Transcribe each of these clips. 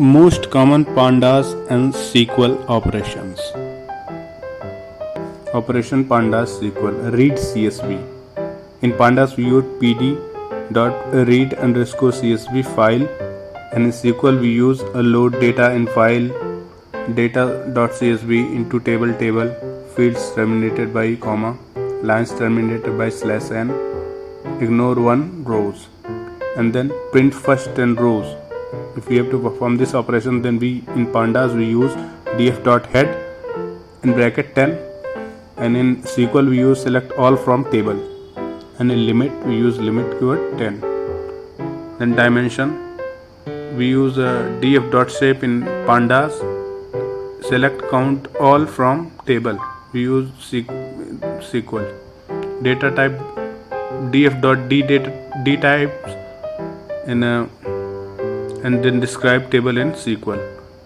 Most common Pandas and SQL operations. Operation Pandas SQL read CSV. In Pandas we use pd.read underscore CSV file, and in SQL we use a load data in file data.csv into table fields terminated by comma, lines terminated by /n, ignore one rows, and then print first 10 rows. If we have to perform this operation, then in Pandas we use df.head in bracket 10, and in SQL we use select all from table, and in limit we use limit keyword 10. Then dimension we use df.shape in Pandas, select count all from table, we use SQL. Data type df.d types in and then describe table in SQL.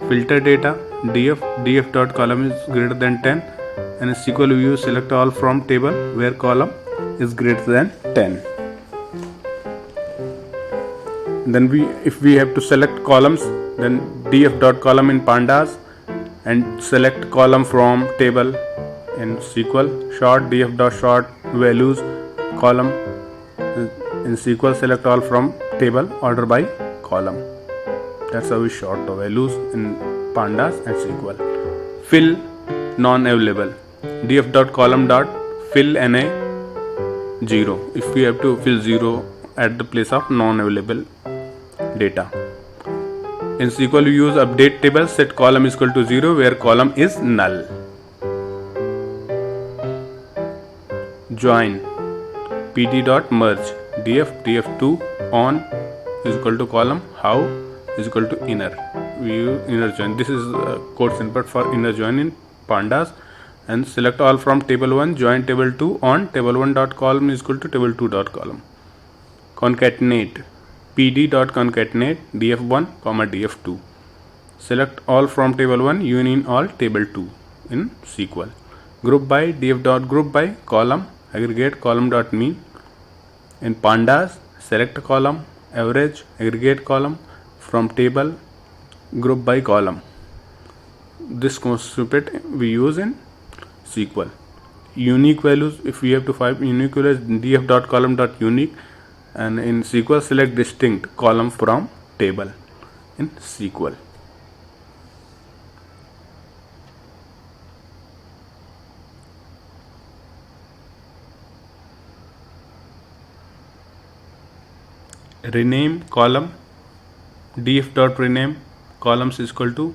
Filter data df.column is greater than 10, and in SQL we use select all from table where column is greater than 10. Then if we have to select columns, then df.column in Pandas and select column from table in SQL. Short df.short values column in SQL, select all from table order by column. That's how we sort the values in Pandas and SQL. Fill non-available df.column.fill na 0 if we have to fill 0 at the place of non-available data. In SQL we use update table, set column is equal to 0 where column is null. Join pd.merge df2 on is equal to column how is equal to inner. We use inner join. This is code snippet for inner join in Pandas. And select all from table 1, join table 2 on table 1.column is equal to table 2.column. Concatenate pd.concatenate df1 comma df2. Select all from table 1 union all table 2 in SQL. Group by df.group by column aggregate column.mean. In Pandas, select column, average, aggregate column from table, group by column. This snippet we use in SQL. Unique values, if we have to find unique values, df.column.unique, and in SQL select distinct column from table in SQL. Rename column df.rename columns is equal to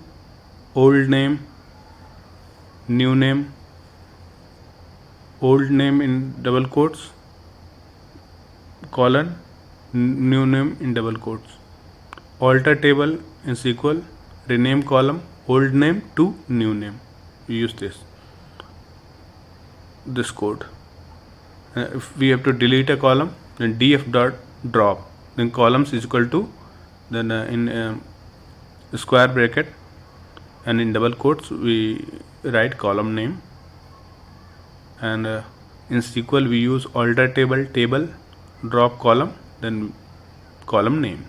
old name, new name, old name in double quotes, colon, new name in double quotes. Alter table in SQL, rename column, old name to new name. We use this code. If we have to delete a column, then df.drop, then columns is equal to, then in square bracket and in double quotes we write column name, and in SQL we use alter table drop column, then column name.